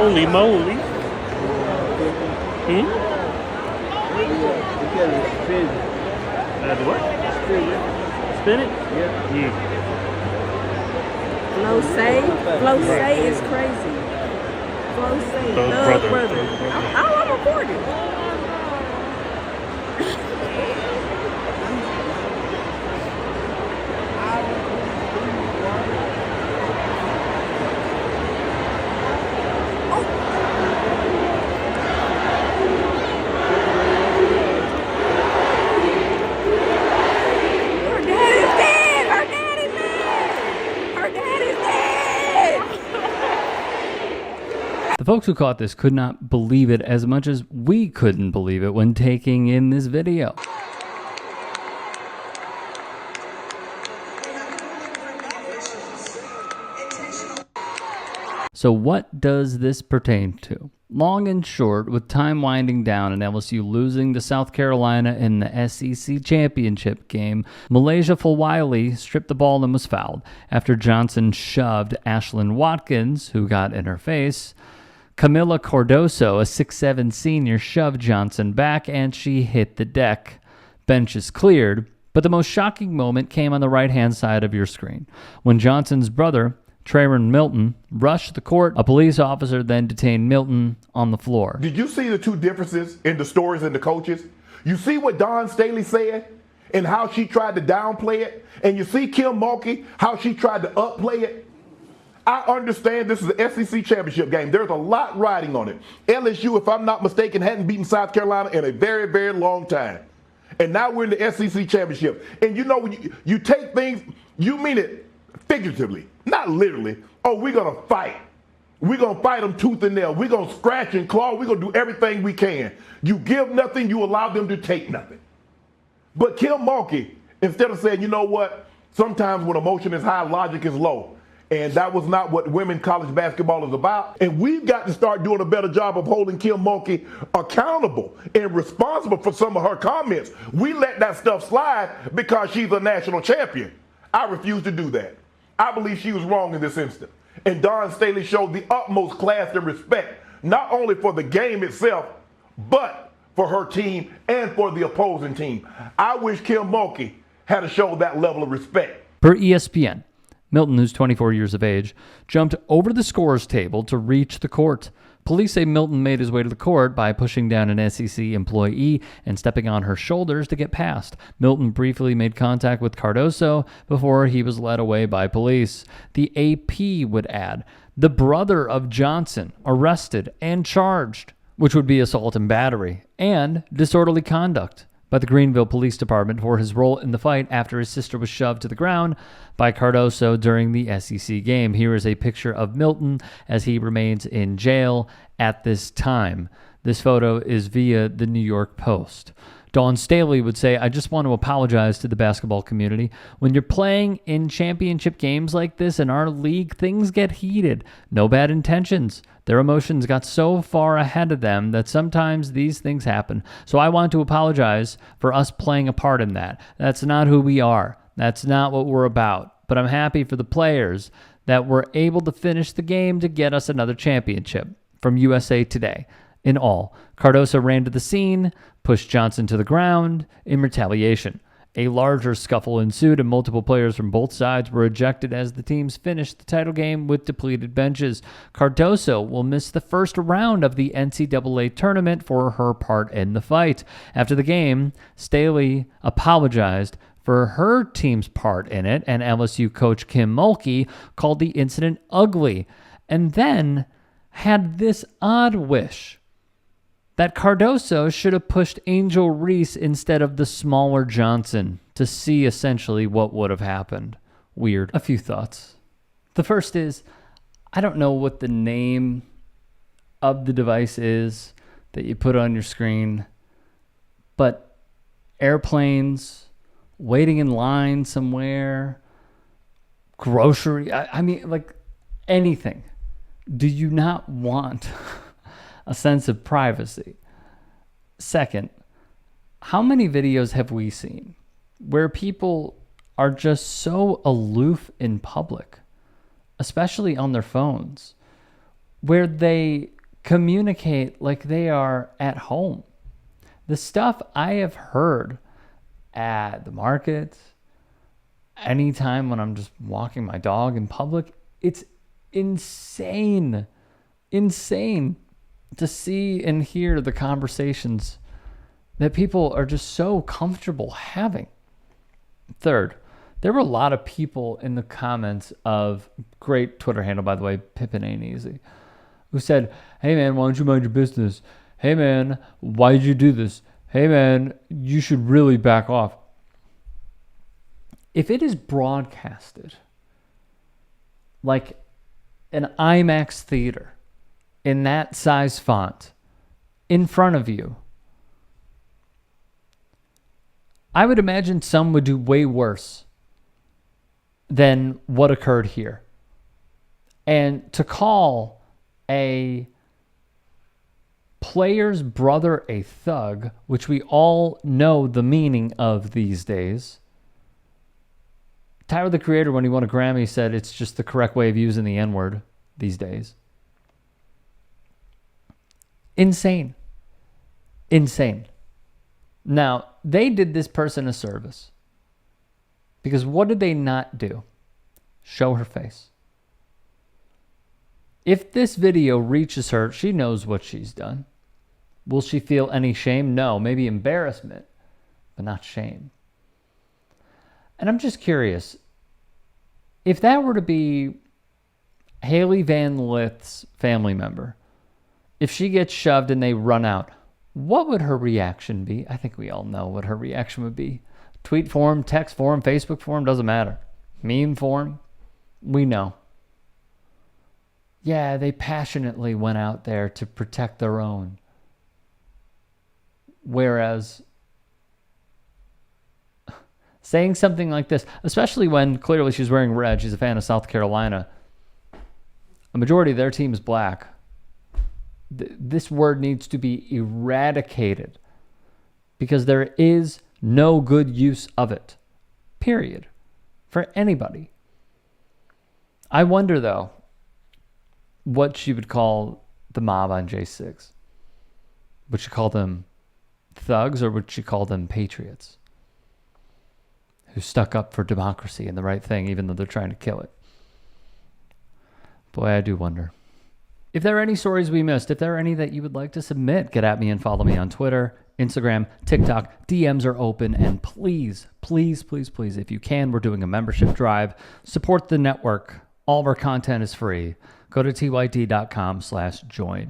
Holy moly. What? Spin it? Yeah. Flau'jae is crazy. Flau'jae, brother. I'm recording. The folks who caught this could not believe it as much as we couldn't believe it when taking in this video. So what does this pertain to? Long and short, with time winding down and LSU losing to South Carolina in the SEC championship game, Malaysia Flau'jae stripped the ball and was fouled after Johnson shoved Ashlyn Watkins, who got in her face. Camila Cardoso, a 6'7 senior, shoved Johnson back and she hit the deck. Benches cleared, but the most shocking moment came on the right-hand side of your screen. When Johnson's brother, Trayvon Milton, rushed the court, a police officer then detained Milton on the floor. Did you see the two differences in the stories and the coaches? You see what Dawn Staley said and how she tried to downplay it? And you see Kim Mulkey, how she tried to upplay it? I understand this is an SEC championship game. There's a lot riding on it. LSU, if I'm not mistaken, hadn't beaten South Carolina in a very, very long time. And now we're in the SEC championship. And you know, when you take things, you mean it figuratively, not literally. Oh, we're going to fight. We're going to fight them tooth and nail. We're going to scratch and claw. We're going to do everything we can. You give nothing, you allow them to take nothing. But Kim Mulkey, instead of saying, you know what, sometimes when emotion is high, logic is low. And that was not what women's college basketball is about. And we've got to start doing a better job of holding Kim Mulkey accountable and responsible for some of her comments. We let that stuff slide because she's a national champion. I refuse to do that. I believe she was wrong in this instance. And Dawn Staley showed the utmost class and respect, not only for the game itself, but for her team and for the opposing team. I wish Kim Mulkey had showed that level of respect. Per ESPN, Milton, who's 24 years of age, jumped over the scorer's table to reach the court. Police say Milton made his way to the court by pushing down an SEC employee and stepping on her shoulders to get past. Milton briefly made contact with Cardoso before he was led away by police. The AP would add, the brother of Johnson arrested and charged, which would be assault and battery, and disorderly conduct by the Greenville Police Department for his role in the fight after his sister was shoved to the ground by Cardoso during the SEC game. Here is a picture of Milton as he remains in jail at this time. This photo is via the New York Post. Dawn Staley would say, I just want to apologize to the basketball community. When you're playing in championship games like this in our league, things get heated. No bad intentions. Their emotions got so far ahead of them that sometimes these things happen. So I want to apologize for us playing a part in that. That's not who we are. That's not what we're about. But I'm happy for the players that were able to finish the game to get us another championship. From USA Today. In all, Cardoso ran to the scene, pushed Johnson to the ground in retaliation. A larger scuffle ensued and multiple players from both sides were ejected as the teams finished the title game with depleted benches. Cardoso will miss the first round of the NCAA tournament for her part in the fight. After the game, Staley apologized for her team's part in it, and LSU coach Kim Mulkey called the incident ugly, and then had this odd wish that Cardoso should have pushed Angel Reese instead of the smaller Johnson to see essentially what would have happened. Weird. A few thoughts. The first is, I don't know what the name of the device is that you put on your screen, but airplanes, waiting in line somewhere, grocery, I mean, like anything. Do you not want a sense of privacy? Second, how many videos have we seen where people are just so aloof in public, especially on their phones, where they communicate like they are at home. The stuff I have heard at the market, anytime when I'm just walking my dog in public, it's insane to see and hear the conversations that people are just so comfortable having. Third, there were a lot of people in the comments of, great Twitter handle, by the way, Pippin Ain't Easy, who said, hey man, why don't you mind your business? Hey man, why did you do this? Hey man, you should really back off. If it is broadcasted like an IMAX theater in that size font in front of you, I would imagine some would do way worse than what occurred here. And to call a player's brother a thug, which we all know the meaning of these days. Tyler, the Creator, when he won a Grammy, said it's just the correct way of using the N-word these days. Insane. Now, they did this person a service. Because what did they not do? Show her face. If this video reaches her, she knows what she's done. Will she feel any shame? No. Maybe embarrassment, but not shame. And I'm just curious, if that were to be Haley Van Lith's family member, if she gets shoved and they run out, what would her reaction be? I think we all know what her reaction would be. Tweet form, text form, Facebook form, doesn't matter. Meme form, we know. Yeah, they passionately went out there to protect their own. Whereas saying something like this, especially when clearly she's wearing red, she's a fan of South Carolina, a majority of their team is black. This word needs to be eradicated because there is no good use of it, period, for anybody. I wonder, though, what she would call the mob on J6. Would she call them thugs or would she call them patriots who stuck up for democracy and the right thing even though they're trying to kill it? Boy, I do wonder. If there are any stories we missed, if there are any that you would like to submit, get at me and follow me on Twitter, Instagram, TikTok. DMs are open. And please, if you can, we're doing a membership drive. Support the network. All of our content is free. Go to tyd.com/join.